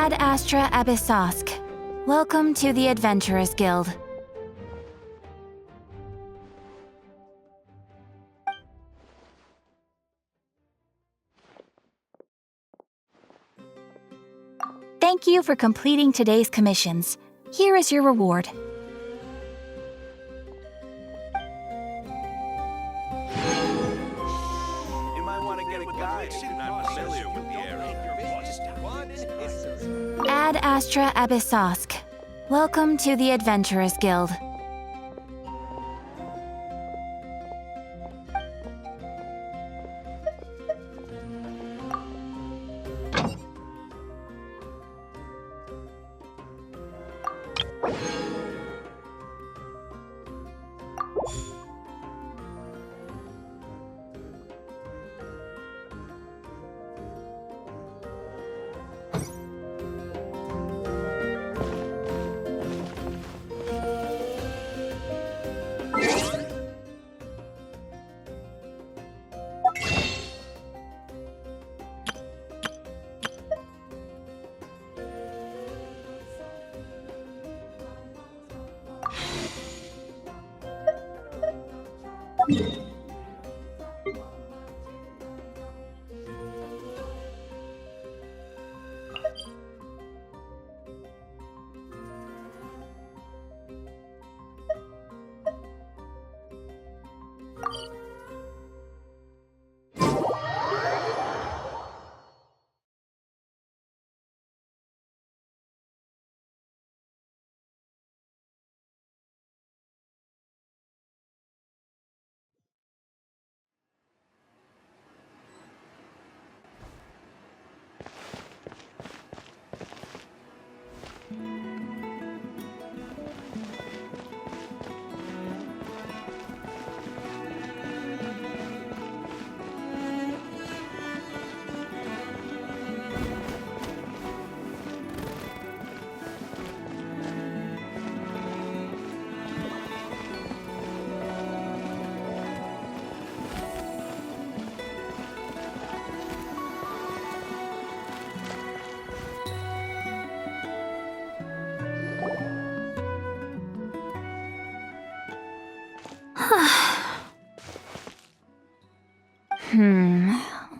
Ad Astra Abyssosk. Welcome to the Adventurers Guild. Thank you for completing today's commissions. Here is your reward. You might want to get a guide if you're not familiar with the area. Ad Astra Abyssosk. Welcome to the Adventurers Guild.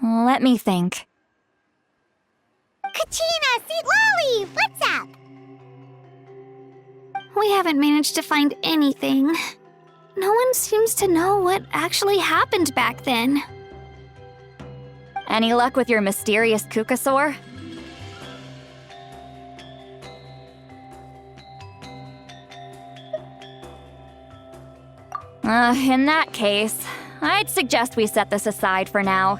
Let me think. Kachina, Sweet Lolly, what's up? We haven't managed to find anything. No one seems to know what actually happened back then. Any luck with your mysterious Kukasaur? In that case, I'd suggest we set this aside for now.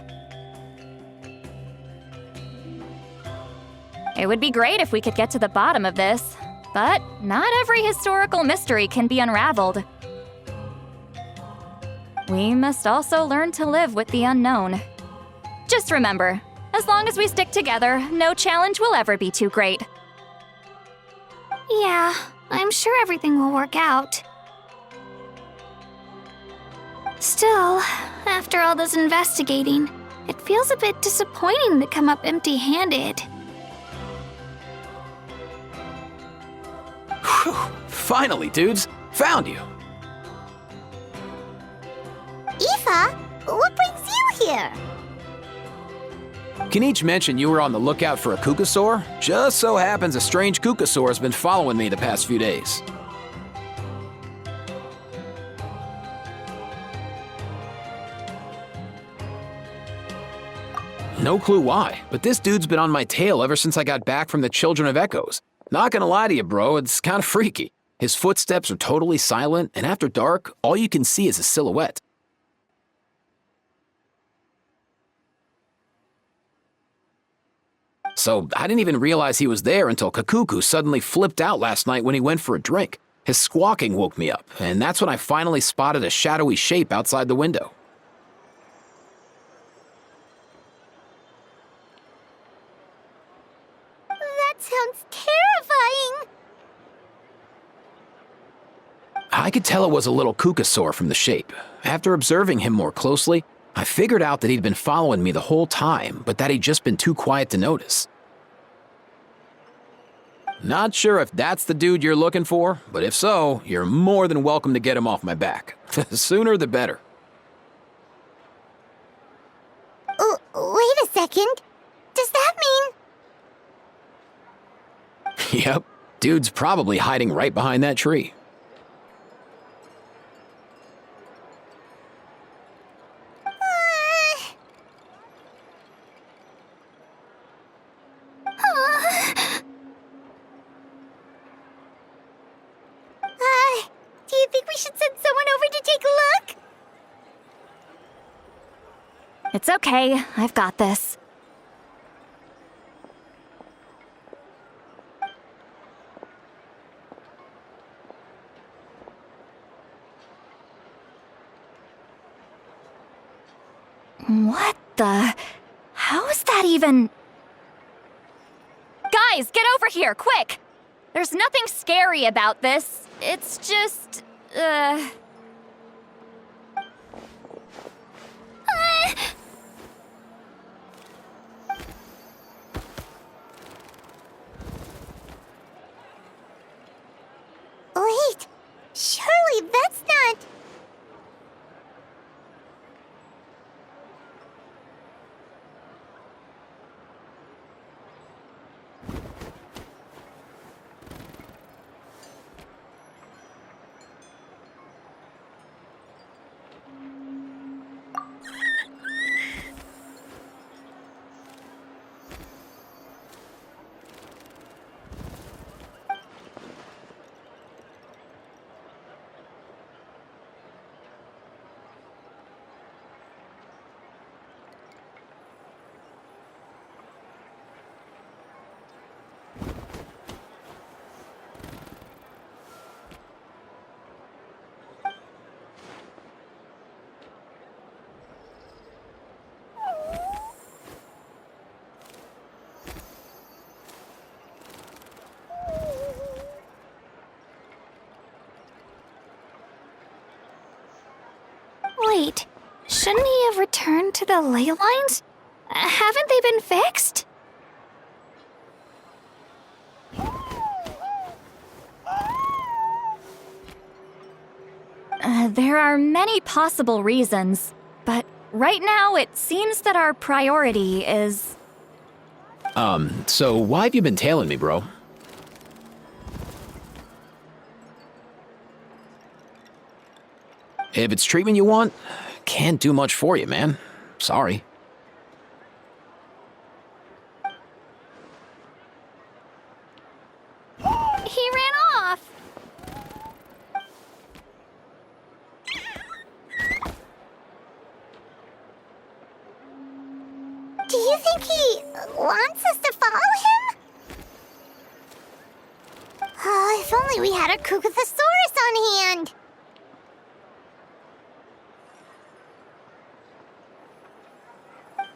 It would be great if we could get to the bottom of this, but not every historical mystery can be unraveled. We must also learn to live with the unknown. Just remember, as long as we stick together, no challenge will ever be too great. Yeah, I'm sure everything will work out. Still, after all this investigating, it feels a bit disappointing to come up empty-handed. Whew, finally, dudes. Found you. Aoife, what brings you here? Can each mention you were on the lookout for a Kukasaur? Just so happens a strange Kukasaur has been following me the past few days. No clue why, but this dude's been on my tail ever since I got back from the Children of Echoes. Not gonna lie to you, bro, it's kinda freaky. His footsteps are totally silent, and after dark, all you can see is a silhouette. So I didn't even realize he was there until Kakuku suddenly flipped out last night when he went for a drink. His squawking woke me up, and that's when I finally spotted a shadowy shape outside the window. That sounds terrifying! I could tell it was a little Kukasaur from the shape. After observing him more closely, I figured out that he'd been following me the whole time, but that he'd just been too quiet to notice. Not sure if that's the dude you're looking for, but if so, you're more than welcome to get him off my back. The sooner the better. Wait a second. Does that mean... Yep, dude's probably hiding right behind that tree. Do you think we should send someone over to take a look? It's okay, I've got this. What the? How is that even? Guys, get over here, quick! There's nothing scary about this. It's just, Wait, surely that's not... Shouldn't he have returned to the ley lines? Haven't they been fixed? There are many possible reasons, but right now it seems that our priority is... So why have you been tailing me, bro? If it's treatment you want, can't do much for you, man. Sorry. He ran off. Do you think he wants us to follow him? Oh, if only we had a Kukathosaurus on hand.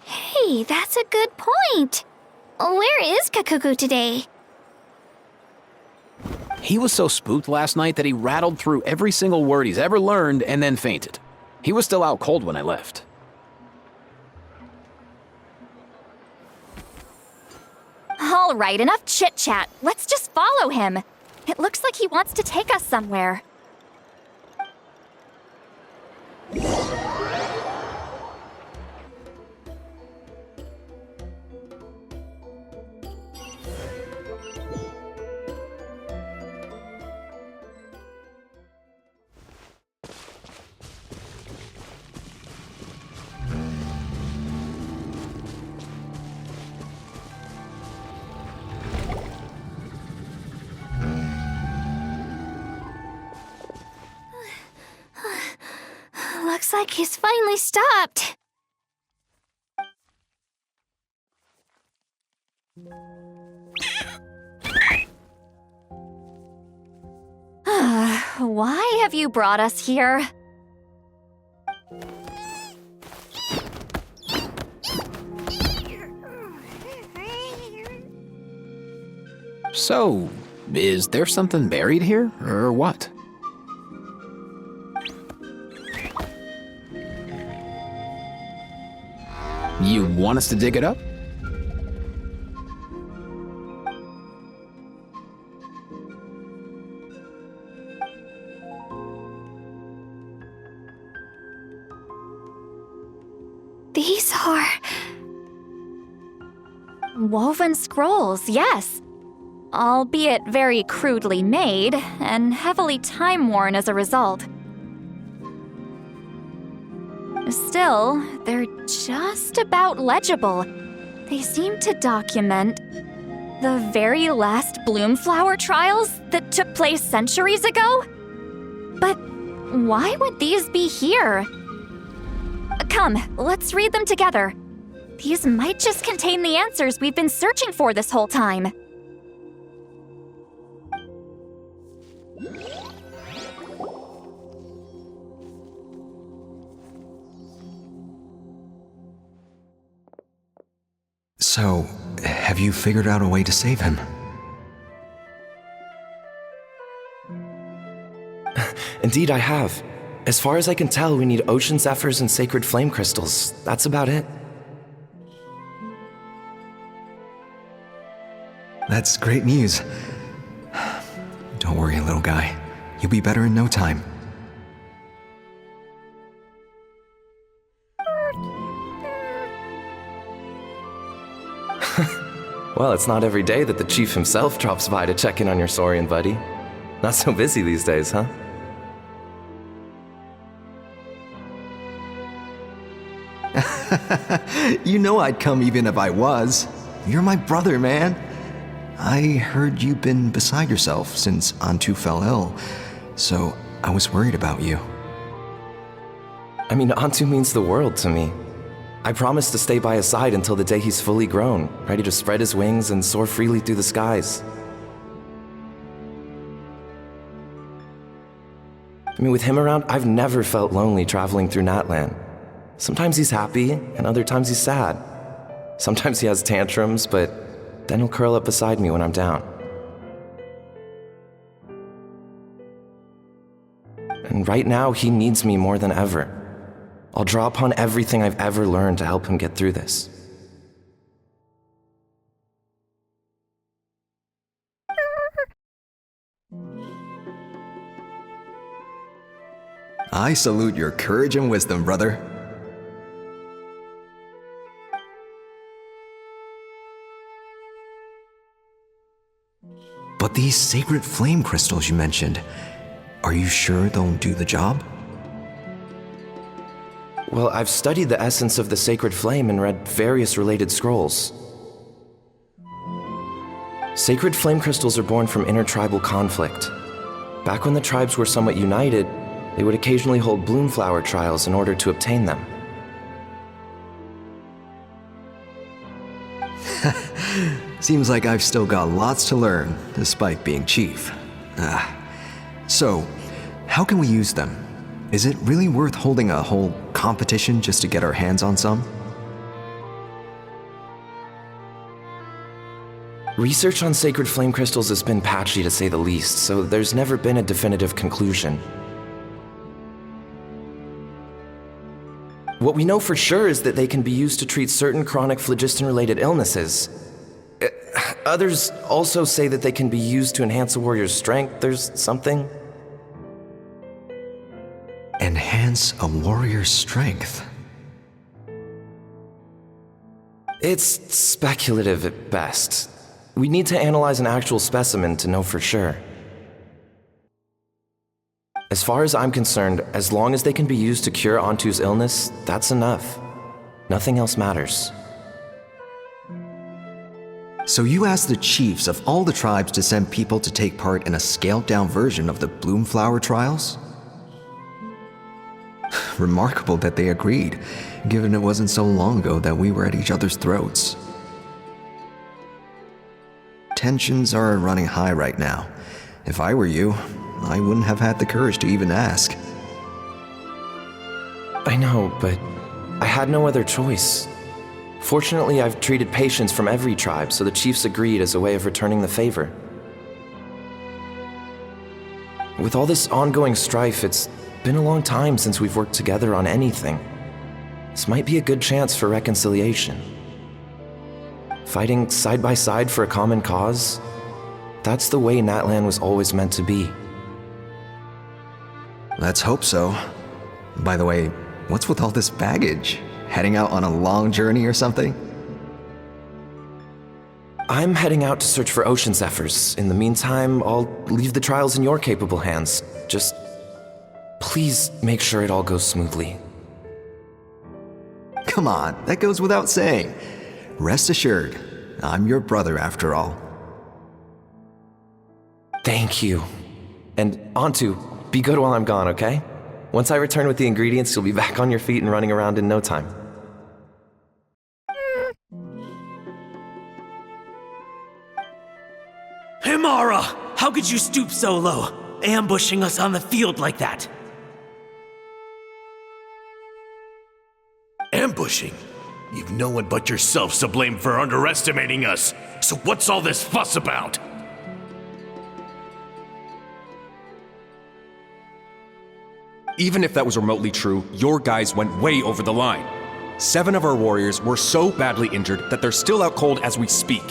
Hey, that's a good point. Where is Kakuku today? He was so spooked last night that he rattled through every single word he's ever learned and then fainted. He was still out cold when I left. All right, enough chit-chat. Let's just follow him. It looks like he wants to take us somewhere. Looks like he's finally stopped. Why have you brought us here? So, is there something buried here, or what? You want us to dig it up? These are... Woven scrolls, yes. Albeit very crudely made, and heavily time-worn as a result. Still, they're just about legible. They seem to document the very last Bloomflower trials that took place centuries ago? But why would these be here? Come, let's read them together. These might just contain the answers we've been searching for this whole time. So, have you figured out a way to save him? Indeed, I have. As far as I can tell, we need ocean zephyrs and sacred flame crystals. That's about it. That's great news. Don't worry, little guy. You'll be better in no time. Well, it's not every day that the chief himself drops by to check in on your Saurian buddy. Not so busy these days, huh? You know I'd come even if I was. You're my brother, man. I heard you've been beside yourself since Antu fell ill, so I was worried about you. I mean, Antu means the world to me. I promised to stay by his side until the day he's fully grown, ready to spread his wings and soar freely through the skies. I mean, with him around, I've never felt lonely traveling through Natlan. Sometimes he's happy, and other times he's sad. Sometimes he has tantrums, but then he'll curl up beside me when I'm down. And right now, he needs me more than ever. I'll draw upon everything I've ever learned to help him get through this. I salute your courage and wisdom, brother. But these sacred flame crystals you mentioned, are you sure they'll do the job? Well, I've studied the essence of the sacred flame and read various related scrolls. Sacred flame crystals are born from intertribal conflict. Back when the tribes were somewhat united, they would occasionally hold bloom flower trials in order to obtain them. Seems like I've still got lots to learn, despite being chief. So, how can we use them? Is it really worth holding a whole competition just to get our hands on some? Research on sacred flame crystals has been patchy to say the least, so there's never been a definitive conclusion. What we know for sure is that they can be used to treat certain chronic phlogiston-related illnesses. Others also say that they can be used to enhance a warrior's strength. There's something. Enhance a warrior's strength? It's speculative at best. We need to analyze an actual specimen to know for sure. As far as I'm concerned, as long as they can be used to cure Antu's illness, that's enough. Nothing else matters. So you asked the chiefs of all the tribes to send people to take part in a scaled-down version of the bloom flower trials? Remarkable that they agreed, given it wasn't so long ago that we were at each other's throats. Tensions are running high right now. If I were you, I wouldn't have had the courage to even ask. I know, but I had no other choice. Fortunately, I've treated patients from every tribe, so the chiefs agreed as a way of returning the favor. With all this ongoing strife, it's been a long time since we've worked together on anything. This might be a good chance for reconciliation. Fighting side by side for a common cause? That's the way Natlan was always meant to be. Let's hope so. By the way, what's with all this baggage? Heading out on a long journey or something? I'm heading out to search for ocean zephyrs. In the meantime, I'll leave the trials in your capable hands. Just please make sure it all goes smoothly. Come on, that goes without saying. Rest assured, I'm your brother after all. Thank you. And Antu, be good while I'm gone, okay? Once I return with the ingredients, you'll be back on your feet and running around in no time. Himara! How could you stoop so low, ambushing us on the field like that? Ambushing? You've no one but yourself to blame for underestimating us. So what's all this fuss about? Even if that was remotely true, your guys went way over the line. 7 of our warriors were so badly injured that they're still out cold as we speak.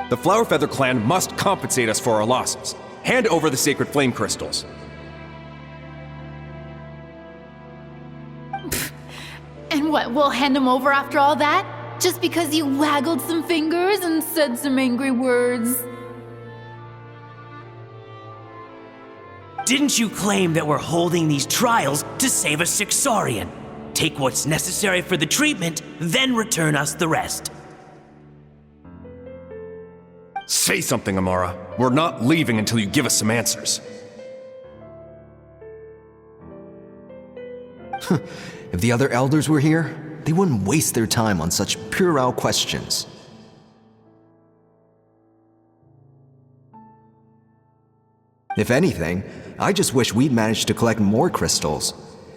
The Flower Feather clan must compensate us for our losses. Hand over the sacred flame crystals. And what, we'll hand them over after all that? Just because you waggled some fingers and said some angry words? Didn't you claim that we're holding these trials to save a sick Saurian? Take what's necessary for the treatment, then return us the rest. Say something, Amara. We're not leaving until you give us some answers. If the other elders were here, they wouldn't waste their time on such puerile questions. If anything, I just wish we'd managed to collect more crystals.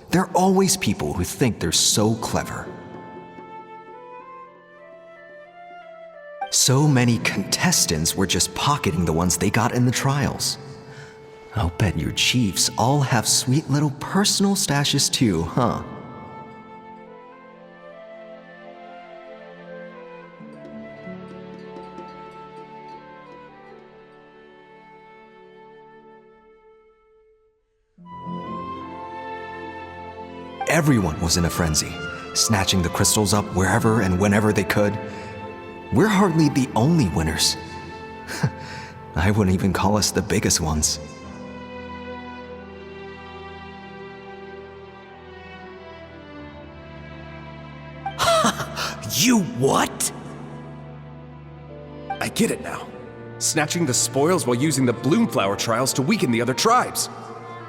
There are always people who think they're so clever. So So many contestants were just pocketing the ones they got in the trials. I'll bet your chiefs all have sweet little personal stashes too, huh? Everyone was in a frenzy, snatching the crystals up wherever and whenever they could. We're hardly the only winners. I wouldn't even call us the biggest ones. You what? I get it now. Snatching the spoils while using the Bloomflower trials to weaken the other tribes.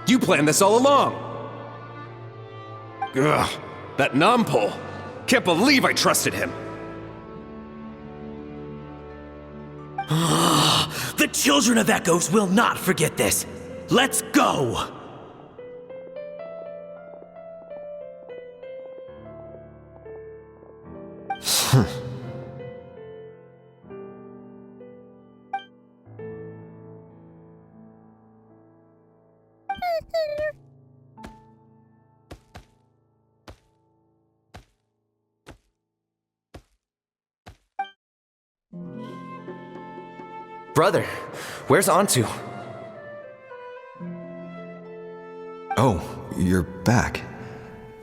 You planned this all along. Ugh, that Nompole. Can't believe I trusted him. The Children of Echoes will not forget this. Let's go! Brother, where's Antu? Oh, you're back.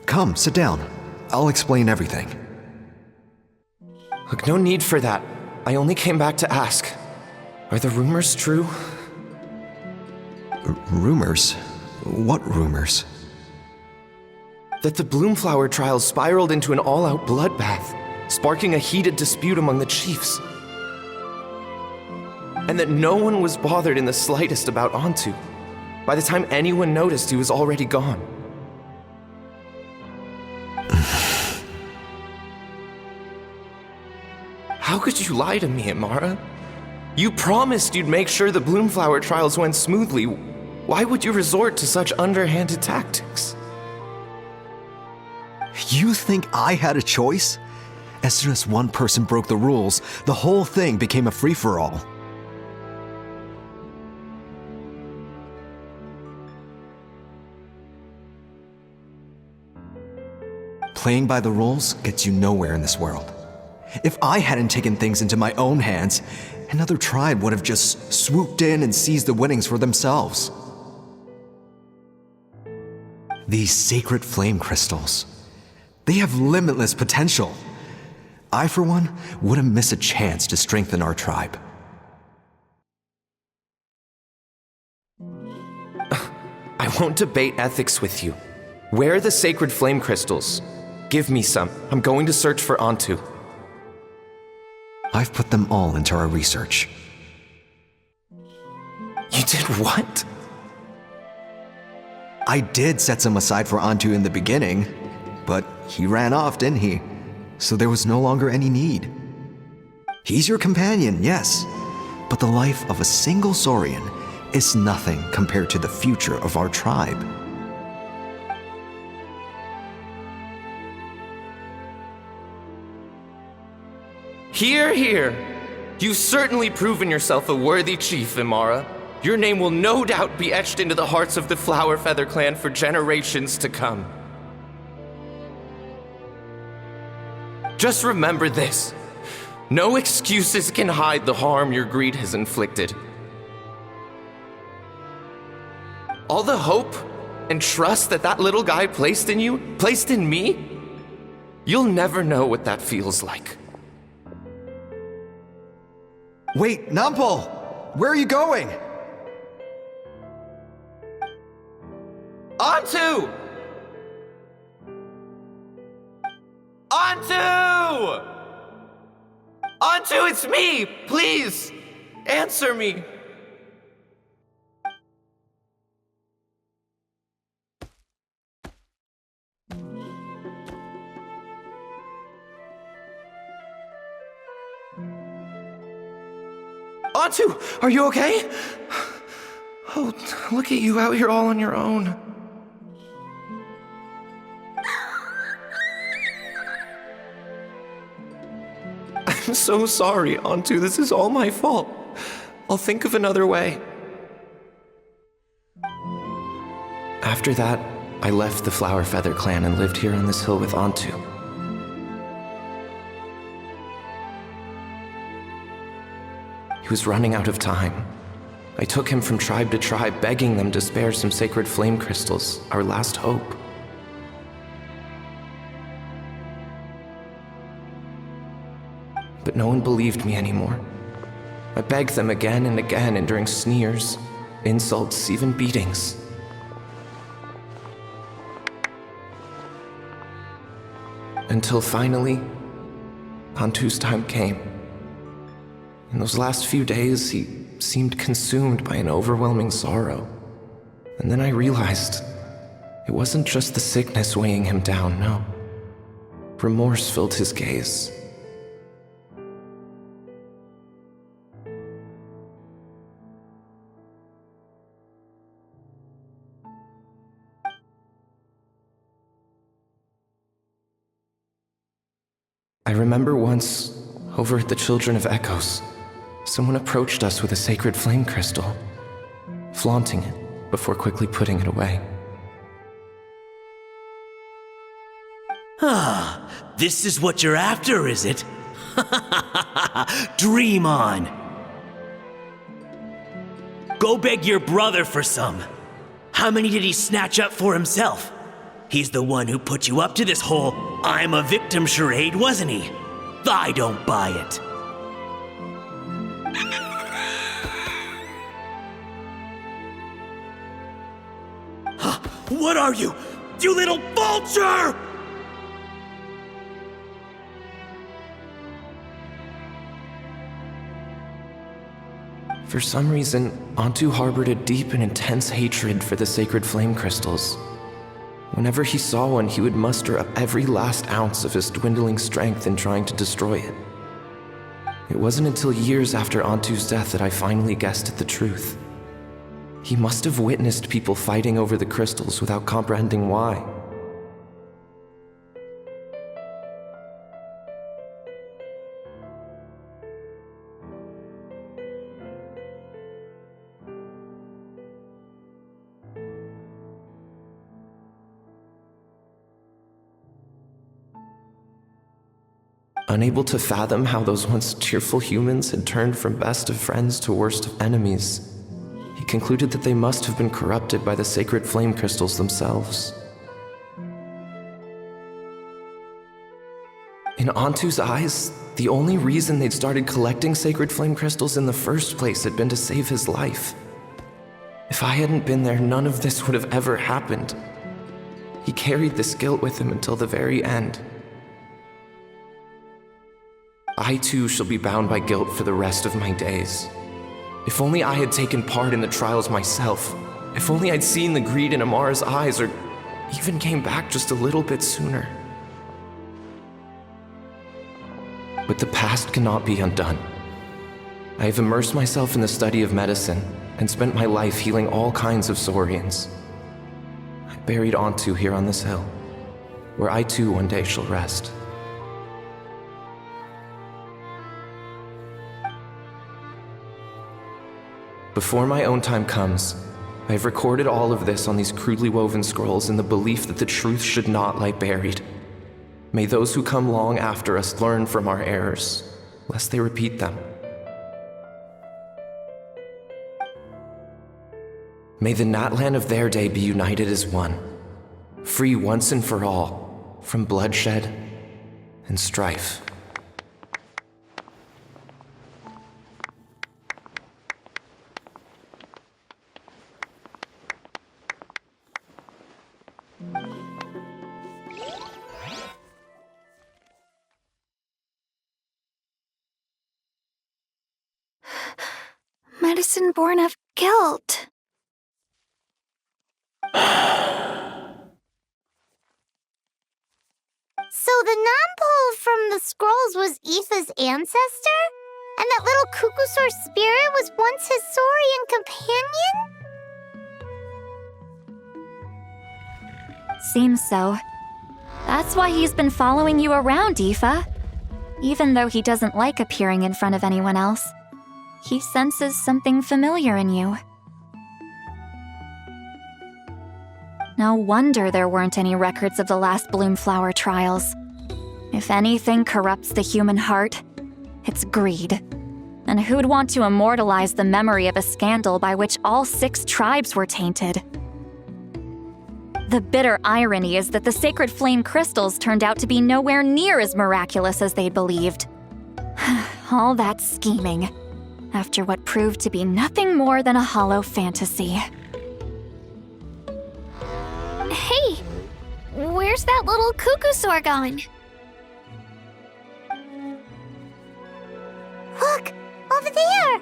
Come, sit down. I'll explain everything. Look, no need for that. I only came back to ask. Are the rumors true? Rumors? What rumors? That the Bloomflower trials spiraled into an all-out bloodbath, sparking a heated dispute among the chiefs. And that no one was bothered in the slightest about Antu. By the time anyone noticed, he was already gone. How could you lie to me, Amara? You promised you'd make sure the Bloomflower trials went smoothly. Why would you resort to such underhanded tactics? You think I had a choice? As soon as one person broke the rules, the whole thing became a free-for-all. Playing by the rules gets you nowhere in this world. If I hadn't taken things into my own hands, another tribe would have just swooped in and seized the winnings for themselves. These sacred flame crystals, they have limitless potential. I, for one, wouldn't miss a chance to strengthen our tribe. I won't debate ethics with you. Where are the sacred flame crystals? Give me some. I'm going to search for Antu. I've put them all into our research. You did what? I did set some aside for Antu in the beginning, but he ran off, didn't he? So there was no longer any need. He's your companion, yes, but the life of a single Saurian is nothing compared to the future of our tribe. Hear, hear. You've certainly proven yourself a worthy chief, Imara. Your name will no doubt be etched into the hearts of the Flower Feather clan for generations to come. Just remember this. No excuses can hide the harm your greed has inflicted. All the hope and trust that little guy placed in you, placed in me, you'll never know what that feels like. Wait, Nompole! Where are you going? Antu! Antu! Antu, it's me! Please, answer me! Antu, are you okay? Oh, look at you out here all on your own. I'm so sorry, Antu. This is all my fault. I'll think of another way. After that, I left the Flower Feather clan and lived here on this hill with Antu. He was running out of time. I took him from tribe to tribe, begging them to spare some sacred flame crystals, our last hope. But no one believed me anymore. I begged them again and again, enduring sneers, insults, even beatings. Until finally, Antu's time came. In those last few days, he seemed consumed by an overwhelming sorrow. And then I realized it wasn't just the sickness weighing him down, no. Remorse filled his gaze. I remember once, over at the Children of Echoes, someone approached us with a sacred flame crystal, flaunting it before quickly putting it away. Ah, this is what you're after, is it? Dream on. Go beg your brother for some. How many did he snatch up for himself? He's the one who put you up to this whole I'm a victim charade, wasn't he? I don't buy it. What are you? You little vulture! For some reason, Antu harbored a deep and intense hatred for the sacred flame crystals. Whenever he saw one, he would muster up every last ounce of his dwindling strength in trying to destroy it. It wasn't until years after Antu's death that I finally guessed at the truth. He must have witnessed people fighting over the crystals without comprehending why. Unable to fathom how those once cheerful humans had turned from best of friends to worst of enemies, he concluded that they must have been corrupted by the sacred flame crystals themselves. In Antu's eyes, the only reason they'd started collecting sacred flame crystals in the first place had been to save his life. If I hadn't been there, none of this would have ever happened. He carried this guilt with him until the very end. I too shall be bound by guilt for the rest of my days. If only I had taken part in the trials myself. If only I'd seen the greed in Amara's eyes, or even came back just a little bit sooner. But the past cannot be undone. I have immersed myself in the study of medicine and spent my life healing all kinds of Saurians. I buried Antu here on this hill, where I too one day shall rest. Before my own time comes, I have recorded all of this on these crudely woven scrolls in the belief that the truth should not lie buried. May those who come long after us learn from our errors, lest they repeat them. May the Natlan of their day be united as one, free once and for all from bloodshed and strife. Medicine born of guilt. So the non-pole from the scrolls was Aoife's ancestor? And that little Kukusaur spirit was once his Saurian companion? Seems so. That's why he's been following you around, Aoife. even though he doesn't like appearing in front of anyone else. He senses something familiar in you. No wonder there weren't any records of the last Bloomflower trials. If anything corrupts the human heart, it's greed. And who'd want to immortalize the memory of a scandal by which all 6 tribes were tainted? The bitter irony is that the sacred flame crystals turned out to be nowhere near as miraculous as they'd believed. All that scheming, after what proved to be nothing more than a hollow fantasy. Hey, where's that little cuckoosaur gone? Look, over there!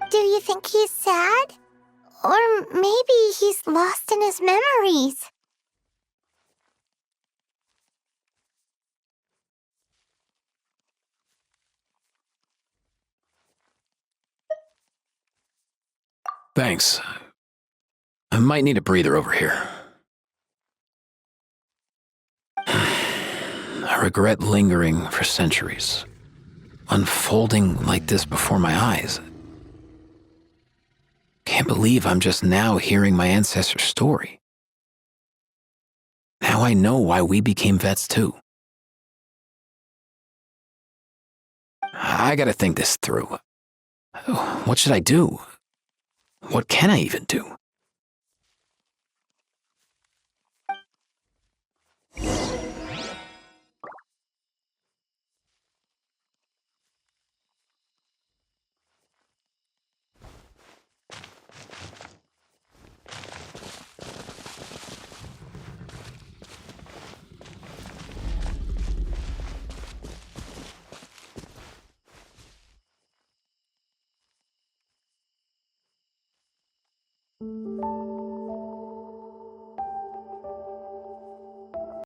Do you think he's sad? Or maybe he's lost in his memories. Thanks. I might need a breather over here. I regret lingering for centuries, unfolding like this before my eyes. Can't believe I'm just now hearing my ancestor's story. Now I know why we became vets too. I gotta think this through. What should I do? What can I even do?